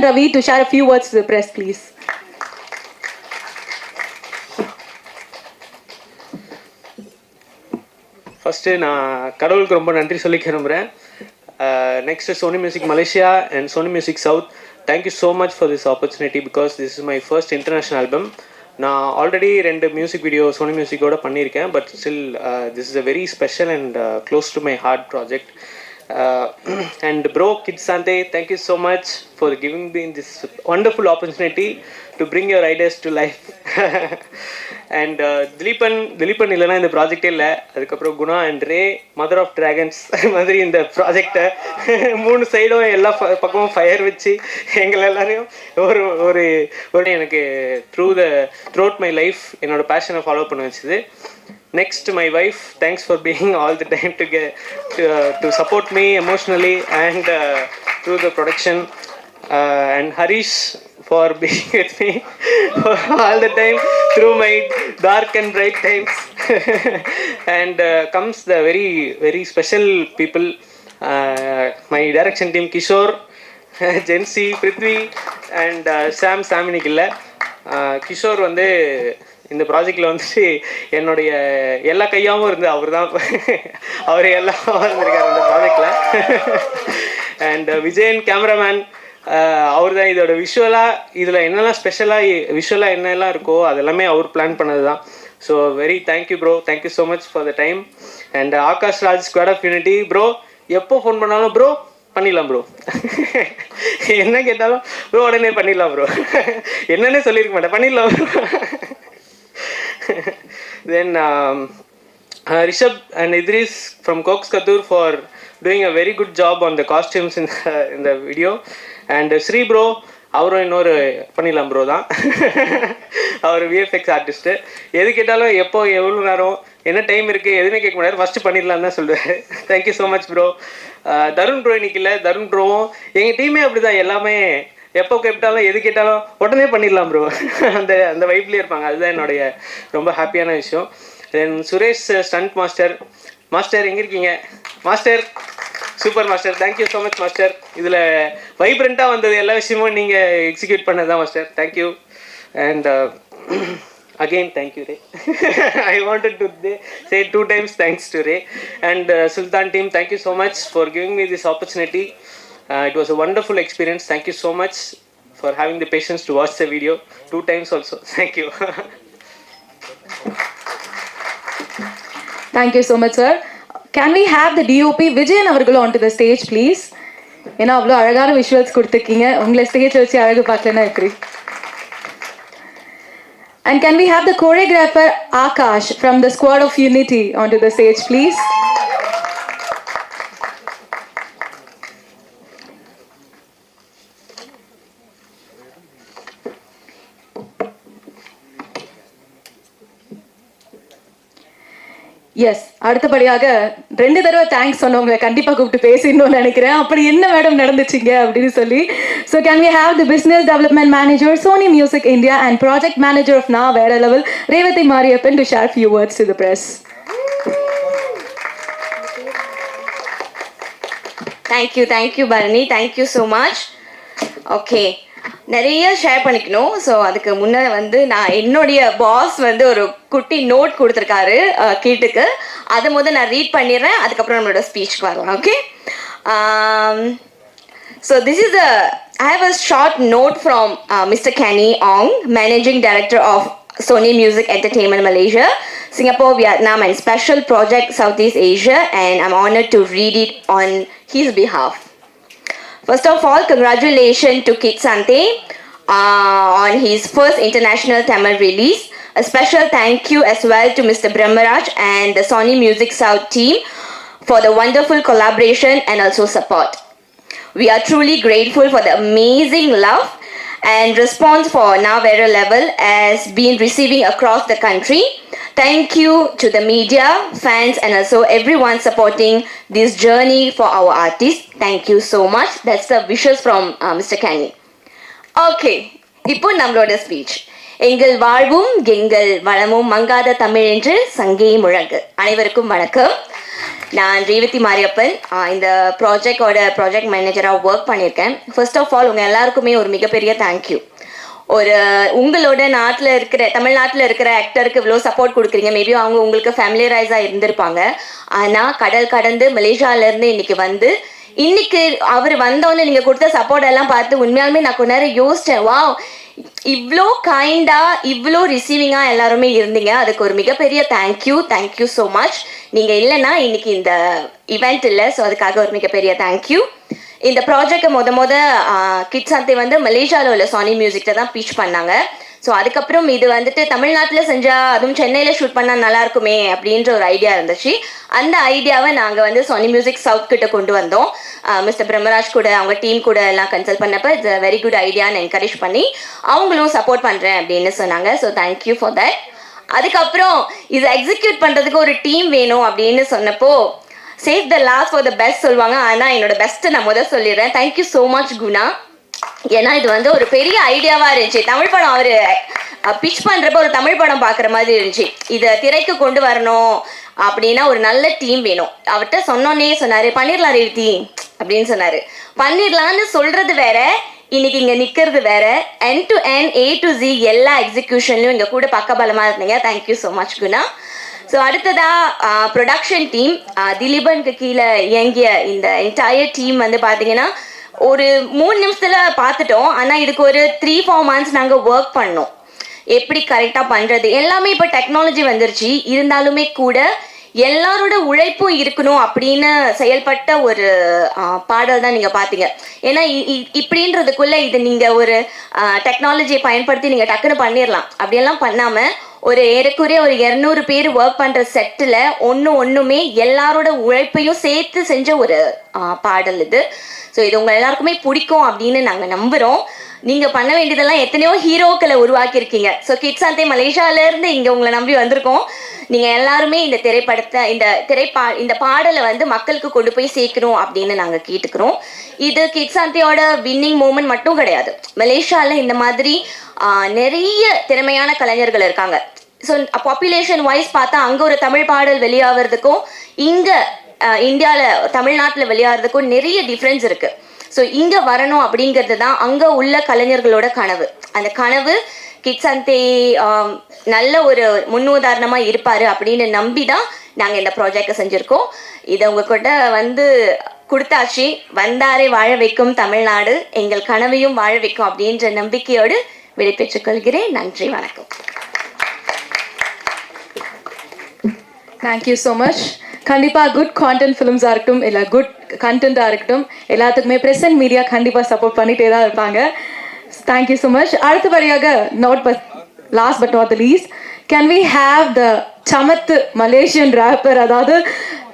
Ravi to share a few words to the press, please. First நான் கடவுளுக்கு ரொம்ப நன்றி சொல்லி கிளம்புறேன். Next Sony music Malaysia and Sony music south, thank you so much for this opportunity because this is my first international album. நான் already 2 music video Sony மியூசிக்கோட பண்ணியிருக்கேன். But still this is a very special and close to my heart project. And bro Kid Sante, thank you so much for giving me this wonderful opportunity to bring your ideas to life. And Dilipan இல்லைனா இந்த ப்ராஜெக்டே இல்லை. அதுக்கப்புறம் Guna and Ray, mother of dragons மாதிரி இந்த ப்ராஜெக்டை 3 சைடும் எல்லா பக்கமும் ஃபயர் வச்சு எங்களை எல்லாரையும் ஒரு ஒரு ஒரு எனக்கு த்ரூஅவுட் மை லைஃப் என்னோடய பேஷனை ஃபாலோ பண்ண வச்சுது. Next, my wife, thanks for being all the time to support me emotionally and through the production. And Harish for being with me all the time through my dark and bright times. And comes the very, very special people, my direction team, Kishore, Jensi, Prithvi, and Sam இன்னைக்கு கிஷோர் வந்து இந்த ப்ராஜெக்டில் வந்துட்டு என்னுடைய எல்லா கையாகவும் இருந்து அவர் எல்லாம் இருந்திருக்கார் இந்த ப்ராஜெக்டில். அண்ட் விஜயன் கேமராமேன், அவர் தான் இதோட இதில் என்னெல்லாம் விஷுவலாக என்னெல்லாம் இருக்கோ அதெல்லாமே அவர் பிளான் பண்ணது தான். So very thank you bro, thank you so much for the time. And Akash Raj squad of unity bro, எப்போ ஃபோன் பண்ணாலும் ப்ரோ பண்ணிடலாம் ப்ரோ, என்ன கேட்டாலும் ப்ரோ உடனே பண்ணிடலாம் ப்ரோ, என்னன்னே சொல்லியிருக்க மாட்டேன், பண்ணிடலாம் bro. Then Rishabh and Idris from Cox Kadur for doing a very good job on the costumes in the video. And Sri bro, அவரும் இன்னொரு பண்ணிடலாம் ப்ரோ தான், அவர் விஎஃப்எக்ஸ் ஆர்டிஸ்ட்டு. எது கேட்டாலும் எப்போ எவ்வளோ நேரம் என்ன டைம் இருக்குது எதுவுமே கேட்க முடியாது, ஃபஸ்ட்டு பண்ணிடலாம் தான் சொல்லுவார். Thank you so much bro. Tarun bro இன்னைக்கு இல்லை, தருண் ப்ரோவும் எங்கள் டீமே அப்படி தான், எல்லாமே எப்போ கேட்டாலும் எது கேட்டாலும் உடனே பண்ணிடலாம் ப்ரோ, அந்த வைப்லேயே இருப்பாங்க. அதுதான் என்னுடைய ரொம்ப ஹாப்பியான விஷயம். தென் சுரேஷ் ஸ்டண்ட் மாஸ்டர் எங்கே இருக்கீங்க master? Super master, thank you so much master. இதில் வைப்ரண்ட்டாக வந்தது எல்லா விஷயமும் நீங்கள் எக்ஸிக்யூட் பண்ணது தான் master, thank you. And again thank you Ray. I wanted to say 2 times thanks to Ray and Sultan team, thank you so much for giving me this opportunity. It was a wonderful experience. Thank you so much for having the patience to watch the video 2 times also. Thank you. Thank you so much sir. Can we have the DOP Vijayan avargal onto the stage please? ஏன்னா அவ்வளோ அழகான visuals கொடுத்துருக்கீங்க, உங்களை stage வச்சு அழகு பார்க்கலன்னா எப்படி? And can we have the choreographer Akash from the Squad of Unity onto the stage please? Yes, அடுத்தபடியாக 2 தடவை தேங்க்ஸ் சொன்னவங்களை கண்டிப்பாக கூப்பிட்டு பேசிடணும்னு நினைக்கிறேன். அப்படி என்ன மேடம் நடந்துச்சிங்க அப்படின்னு சொல்லி. So can we have the business development manager Sony music India and project manager of Naan Vera level Revathi Mariappan to share few words to the press. Thank you Bharani, thank you so much. Okay, நிறைய ஷேர் பண்ணிக்கணும். ஸோ அதுக்கு முன்னே வந்து நான் என்னுடைய பாஸ் வந்து ஒரு குட்டி நோட் கொடுத்துருக்காரு கீட்டுக்கு, அதை நான் ரீட் பண்ணிடுறேன், அதுக்கப்புறம் நம்மளோட ஸ்பீச்சுக்கு வரலாம். Okay, so I have a short note from Mr. Kenny Ong, Managing Director of Sony Music Entertainment Malaysia, Singapore, Vietnam and Special Project Southeast Asia, and I'm honored to read it on his behalf. First of all, congratulations to Kid Sante on his first international Tamil release. A special thank you as well to Mr. Brahmaraj and the Sony Music South team for the wonderful collaboration and also support. We are truly grateful for the amazing love and response for Now Vera Level has been receiving across the country. Thank you to the media, fans and also everyone supporting this journey for our artists. Thank you so much. That's the wishes from Mr. Kenny. Okay, இப்போ நம்மளோட speech. எங்கள் வாழ்வும் எங்கள் வளமும் மங்காத தமிழ் என்று சங்கே முழங்கு. அனைவருக்கும் வணக்கம். நான் ரேவதி மாரியப்பன் இந்த ப்ராஜெக்ட் மேனேஜராக ஒர்க் பண்ணியிருக்கேன். ஃபர்ஸ்ட் ஆஃப் ஆல் உங்கள் எல்லாருக்குமே ஒரு மிகப்பெரிய தேங்க்யூ. ஒரு உங்களோட தமிழ்நாட்டில் இருக்கிற ஆக்டருக்கு இவ்வளோ சப்போர்ட் கொடுக்குறீங்க. மேபி அவங்க உங்களுக்கு ஃபேமிலியரைஸாக இருந்திருப்பாங்க. ஆனால் கடல் கடந்து மலேசியாவிலேருந்து இன்னைக்கு அவர் வந்தோன்னு நீங்கள் கொடுத்த சப்போர்ட் எல்லாம் பார்த்து உண்மையாலுமே நான் கொஞ்ச நேரம் யோசித்தேன். வா, இவ்வளோ கைண்டாக இவ்வளோ ரிசீவிங்காக எல்லாருமே இருந்தீங்க. அதுக்கு ஒரு மிகப்பெரிய தேங்க்யூ ஸோ மச். நீங்கள் இல்லைன்னா இன்னைக்கு இந்த இவெண்ட் இல்லை. ஸோ அதுக்காக ஒரு மிகப்பெரிய தேங்க்யூ. இந்த ப்ராஜெக்டை கிட்ஸ் சாந்தே மலேசியாவில் உள்ள சோனி மியூசிக்கில் தான் பீச் பண்ணாங்க. ஸோ அதுக்கப்புறம் இது தமிழ்நாட்டில் செஞ்சால், அதுவும் சென்னையில் ஷூட் பண்ணால் நல்லா இருக்குமே அப்படின்ற ஒரு ஐடியா இருந்துச்சு. அந்த ஐடியாவை நாங்கள் சோனி மியூசிக் சவுத் கிட்ட கொண்டு வந்தோம். மிஸ்டர் பிரம்மராஜ் கூட அவங்க டீம் கூட எல்லாம் கன்சல்ட் பண்ணப்போ இட்ஸ் வெரி குட் ஐடியான்னு என்கரேஜ் பண்ணி அவங்களும் சப்போர்ட் பண்ணுறேன் அப்படின்னு சொன்னாங்க. So thank you for that. அதுக்கப்புறம் இதை எக்ஸிக்யூட் பண்ணுறதுக்கு ஒரு டீம் வேணும் அப்படின்னு சொன்னப்போ save the last for the best சொல்லுவாங்க. ஆனால் என்னோட பெஸ்ட்டை நான் சொல்லிடுறேன். Thank you so much Guna. ஏன்னா இது ஒரு பெரிய ஐடியாவாக இருந்துச்சு. தமிழ் படம் அவர் பிச் பண்ணுறப்ப ஒரு தமிழ் படம் பார்க்குற மாதிரி இருந்துச்சு. இதை திரைக்கு கொண்டு வரணும் அப்படின்னா ஒரு நல்ல டீம் வேணும். அவர்கிட்ட சொன்னோன்னே சொன்னார், பண்ணிடலாம் ரேவதி அப்படின்னு சொன்னார். பண்ணிடலான்னு சொல்கிறது வேற, இன்னைக்கு இங்கே நிற்கிறது வேற. End to end, A to Z எல்லா எக்ஸிக்யூஷன்லையும் இங்கே கூட பக்கபலமாக இருந்தீங்க. Thank you so much Guna. So அடுத்ததாக ப்ரொடக்ஷன் டீம், திலீபனுக்கு கீழே இயங்கிய இந்த என்டையர் டீம் பார்த்தீங்கன்னா ஒரு 3 நிமிஷத்தில் பார்த்துட்டோம். ஆனால் இதுக்கு ஒரு 3-4 மந்த்ஸ் நாங்கள் ஒர்க் பண்ணோம். எப்படி கரெக்டாக பண்ணுறது எல்லாமே. இப்போ டெக்னாலஜி வந்துருச்சு, இருந்தாலுமே கூட எல்லாரோட உழைப்பும் இருக்கணும் அப்படின்னு செயல்பட்ட ஒரு பாடல் தான் நீங்கள் பார்த்தீங்க. ஏன்னா இப்படின்றதுக்குள்ளே இது நீங்கள் ஒரு டெக்னாலஜியை பயன்படுத்தி நீங்கள் டக்குன்னு பண்ணிடலாம். அப்படியெல்லாம் பண்ணாமல் ஒரு ஏறக்குறைய ஒரு 200 பேர் ஒர்க் பண்ணுற செட்டில் ஒன்றுமே எல்லாரோட உழைப்பையும் சேர்த்து செஞ்ச ஒரு பாடல் இது. ஸோ இது உங்கள் எல்லாருக்குமே பிடிக்கும் அப்படின்னு நாங்கள் நம்புகிறோம். நீங்கள் பண்ண வேண்டியதெல்லாம் எத்தனையோ ஹீரோக்களை உருவாக்கியிருக்கீங்க. ஸோ கிட்ஸ் சாந்தே மலேசியாவிலேருந்து இங்கே உங்களை நம்பி வந்திருக்கோம். நீங்கள் எல்லாருமே இந்த இந்த பாடலை மக்களுக்கு கொண்டு போய் சேர்க்கணும் அப்படின்னு நாங்கள் கேட்டுக்கிறோம். இது கிட்ஸ் சாந்தேயோட வின்னிங் மூமெண்ட் மட்டும் கிடையாது. மலேசியாவில் இந்த மாதிரி நிறைய திறமையான கலைஞர்கள் இருக்காங்க. ஸோ பாப்புலேஷன் வைஸ் பார்த்தா அங்கே ஒரு தமிழ் பாடல் வெளியாகிறதுக்கும் இங்கே இந்தியாவில் தமிழ்நாட்டில் வெளியாகிறதுக்கும் நிறைய டிஃப்ரென்ஸ் இருக்குது. ஸோ இங்கே வரணும் அப்படிங்கிறது தான் அங்கே உள்ள கலைஞர்களோட கனவு. அந்த கனவு கிட்ஸ் சாந்தே நல்ல ஒரு முன்னுதாரணமாக இருப்பார் அப்படின்னு நம்பி தான் நாங்கள் இந்த ப்ராஜெக்டை செஞ்சுருக்கோம். இதை உங்ககிட்ட கொடுத்தாச்சு. வந்தாரே வாழ வைக்கும் தமிழ்நாடு, எங்கள் கனவையும் வாழ வைக்கும் அப்படின்ற நம்பிக்கையோடு விடைபெற்றுக் கொள்கிறேன். நன்றி, வணக்கம். Thank you so much. கண்டிப்பாக குட் கான்டென்ட் ஃபிலிம்ஸாக இருக்கட்டும், இல்லை குட் கண்டென்ட்டாக இருக்கட்டும், எல்லாத்துக்குமே ப்ரெசன்ட் மீடியா கண்டிப்பாக சப்போர்ட் பண்ணிகிட்டே தான் இருப்பாங்க. Thank you so much. அடுத்தபடியாக last but not the least, can we have the சமத்து மலேசியன் ரேப்பர், அதாவது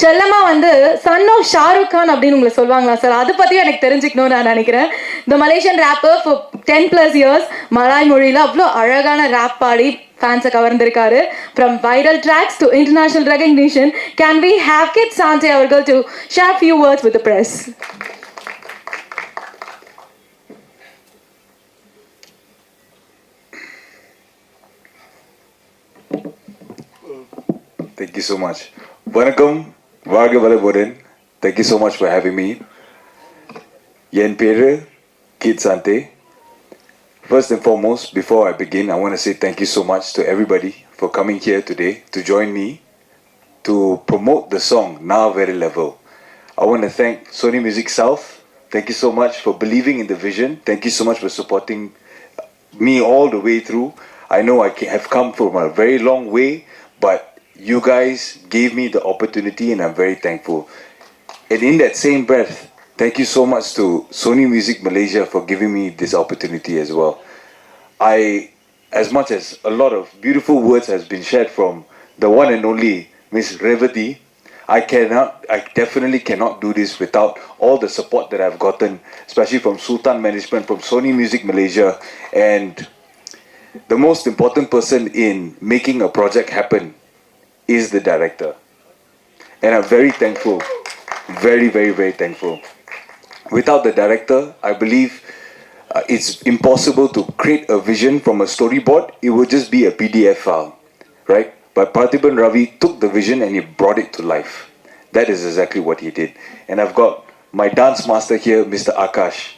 செல்லமாக சன் ஆஃப் ஷாருக் கான் அப்படின்னு உங்களை சொல்லுவாங்களா சார்? அதை பற்றியும் எனக்கு தெரிஞ்சுக்கணும்னு நான் நினைக்கிறேன். The Malaysian rapper for 10+ years Malay மொழியில் அவ்வளோ அழகான ரேப் பாடி ஃபேன்ஸை கவர்ந்திருக்காரு. From viral tracks to international recognition, can we have Kidd Santhe அவர்கள் to share few words with the press? Thank you so much. Vanakkam, Varga Valabodan. Thank you so much for having me. Yen Peru, Kids Sante. First and foremost, before I begin, I want to say thank you so much to everybody for coming here today to join me to promote the song Na Very Level. I want to thank Sony Music South. Thank you so much for believing in the vision. Thank you so much for supporting me all the way through. I know I have come from a very long way, but you guys gave me the opportunity and I'm very thankful. And in that same breath, thank you so much to Sony Music Malaysia for giving me this opportunity as well. As much as a lot of beautiful words has been shared from the one and only Miss Revati, I definitely cannot do this without all the support that I've gotten, especially from Sultan Management, from Sony Music Malaysia, and the most important person in making a project happen is the director. And I'm very thankful, very, very, very thankful. Without the director, I believe it's impossible to create a vision from a storyboard. It would just be a PDF file, right? But Parthiban Ravi took the vision and he brought it to life. That is exactly what he did. And I've got my dance master here, Mr. Akash.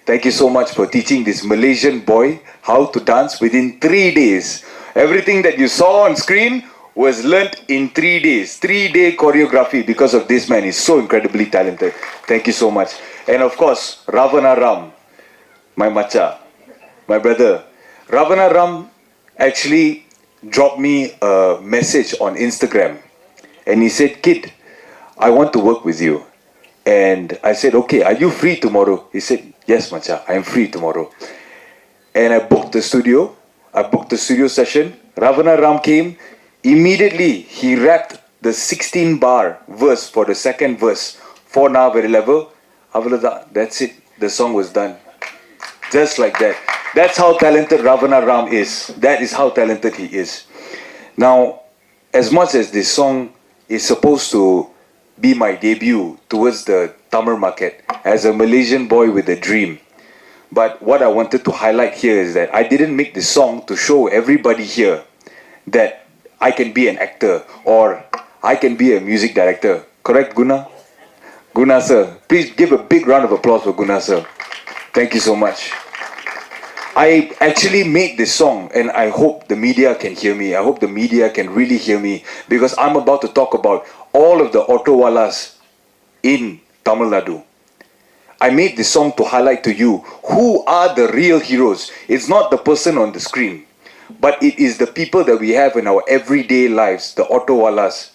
Thank you so much for teaching this Malaysian boy how to dance within 3 days. Everything that you saw on screen was learnt in 3 days. 3-day choreography because of this man. He's so incredibly talented. Thank you so much. And of course, Ravana Ram, my macha, my brother. Ravana Ram actually dropped me a message on Instagram. And he said, "Kid, I want to work with you." And I said, "Okay, are you free tomorrow?" He said, "Yes, macha, I am free tomorrow." And I booked the studio. I booked the studio session. Ravana Ram came. Immediately, he rapped the 16-bar verse for the second verse. For now, very level. That's it. The song was done. Just like that. That's how talented Ravana Ram is. That is how talented he is. Now, as much as this song is supposed to be my debut towards the Tamil market as a Malaysian boy with a dream, but what I wanted to highlight here is that I didn't make this song to show everybody here that I can be an actor or I can be a music director. Correct, Guna? Guna sir. Please give a big round of applause for Guna sir. Thank you so much. I actually made this song and I hope the media can hear me. I hope the media can really hear me because I'm about to talk about all of the autowalas in Tamil Nadu. I made this song to highlight to you who are the real heroes. It's not the person on the screen, but it is the people that we have in our everyday lives, the autowalas.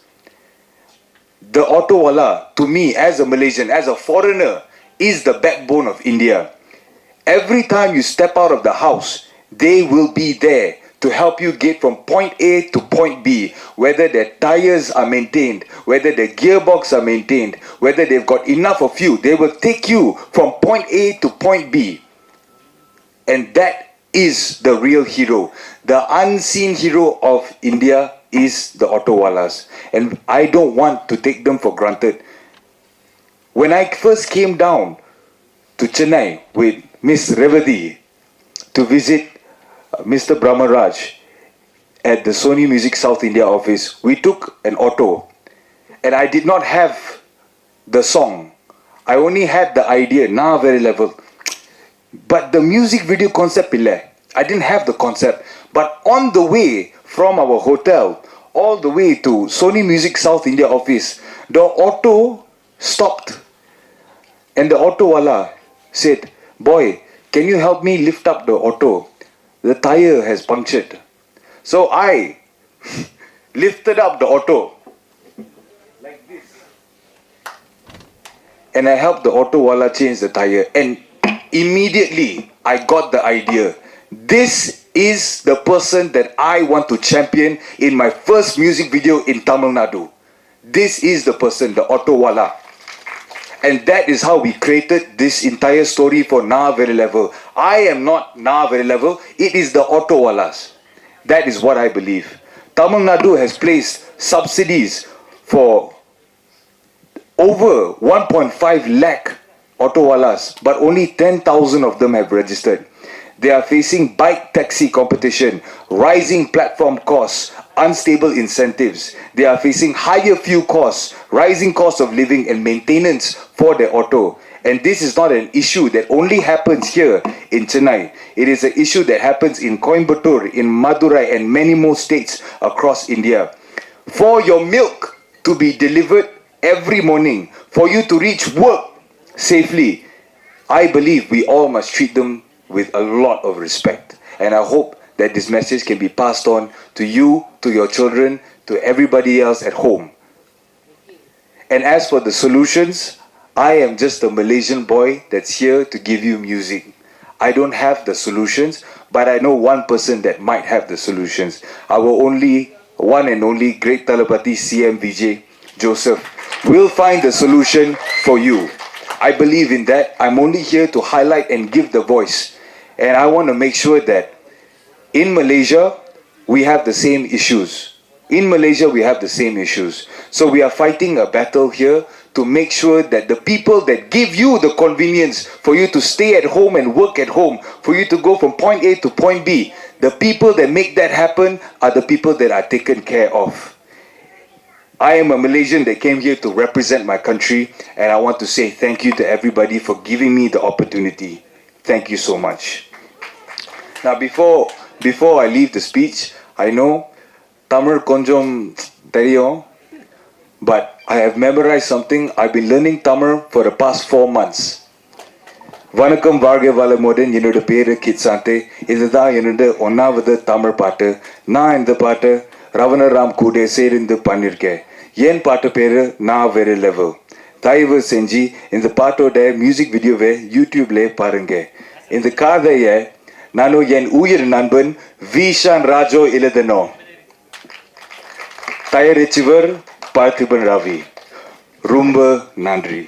The autowala, to me, as a Malaysian, as a foreigner, is the backbone of India. Every time you step out of the house, they will be there to help you get from point A to point B, whether their tires are maintained, whether their gearbox are maintained, whether they've got enough of you. They will take you from point A to point B. And that is the real hero. The unseen hero of India is the autowalas. And I don't want to take them for granted. When I first came down to Chennai with Miss Revati to visit Mr. Brahmaraj at the Sony Music South India office, we took an auto and I did not have the song. I only had the idea, na very level. But the music video concept, I didn't have the concept. But on the way from our hotel all the way to Sony Music South India office, the auto stopped and the autowala said, "Boy, can you help me lift up the auto? The tire has punctured." So I lifted up the auto like this. And I helped the autowala change the tire. And immediately I got the idea. This is the person that I want to champion in my first music video in Tamil Nadu. This is the person, the autowala. And that is how we created this entire story for Na Very Level. I am not Na Very Level. It is the autowalas. That is what I believe. Tamil Nadu has placed subsidies for over 1.5 lakh autowalas, but only 10,000 of them have registered. They are facing bike taxi competition, rising platform costs, unstable incentives. They are facing higher fuel costs, rising cost of living and maintenance for their auto. And this is not an issue that only happens here in Chennai. It is an issue that happens in Coimbatore, in Madurai and many more states across India. For your milk to be delivered every morning, for you to reach work safely, I believe we all must treat them with a lot of respect. And I hope that this message can be passed on to you, to your children, to everybody else at home. And as for the solutions, I am just a Malaysian boy that's here to give you music. I don't have the solutions, but I know one person that might have the solutions. Our only, one and only great Talapati CM Vijay Joseph will find the solution for you. I believe in that. I'm only here to highlight and give the voice. And I want to make sure that in Malaysia, we have the same issues. In Malaysia, we have the same issues. So we are fighting a battle here to make sure that the people that give you the convenience for you to stay at home and work at home, for you to go from point A to point B, the people that make that happen are the people that are taken care of. I am a Malaysian that came here to represent my country, and I want to say thank you to everybody for giving me the opportunity. Thank you so much. Now, before I leave the speech, I know Tamil konjam theriyum, but I have memorized something. I've been learning Tamil for the past 4 months. வணக்கம் வாழ்க வளமுடன். என்னோட பேரு கிட்சாந்தே. இதுதான் என்னோட 1வது தமிழ் பாட்டு. நான் இந்த பாட்டு ரவணராம் கூட சேர்ந்து பண்ணியிருக்கேன். என் பாட்டு பேரு நான் வேற லெவல். தயவு செஞ்சு இந்த பாட்டோட மியூசிக் வீடியோவை யூடியூப்ல பாருங்க. இந்த கதையை நானும் என் உயிர் நண்பன் விஷான் ராஜோ எழுதணும். தயாரிச்சவர் பார்த்திபன் ராவி. ரொம்ப நன்றி.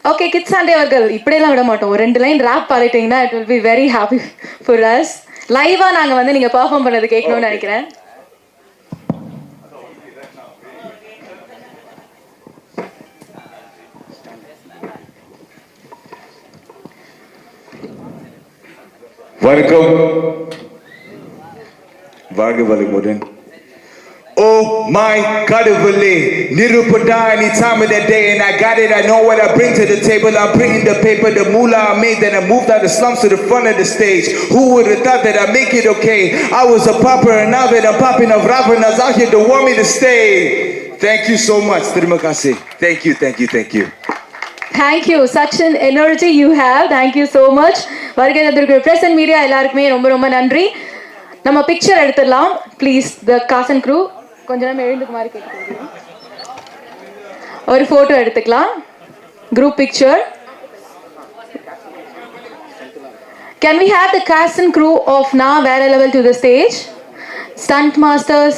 ஓகே கிட்ஸ் சண்டே அவர்கள் இப்படியெல்லாம் விட மாட்டோம். ஒரு 2 லைன் ரேப் பாடிட்டீங்கன்னா it will be very happy for us. லைவாக நாங்கள் வந்து நீங்கள் பெர்ஃபார்ம் பண்ணது கேட்கணும்னு நினைக்கிறேன். வணக்கம் வாழ்க வளமுடன். Oh my கடவுளே, நிருபதா any time of the day, and I got it, I know what I bring to the table. I'm printing the paper, the moolah I made, then I moved out the slums to the front of the stage. Who would have thought that I'd make it okay? I was a popper, and now that I'm popping up rappers out here to want me to stay. Thank you so much. Terima kasih. Thank you, thank you, thank you. Thank you. Such an energy you have. Thank you so much. வருகை தந்திருக்கிற press and media எல்லாருக்குமே ரொம்ப ரொம்ப நன்றி. நம்ம picture எடுத்துடலாம் please. The cast and crew கொஞ்ச நேரம் எழுந்துக்கு மாதிரி கேட்குறோம். ஒரு ஃபோட்டோ எடுத்துக்கலாம். Group picture. Can we have the cast and crew of Na Vera Level to the stage? Stunt masters,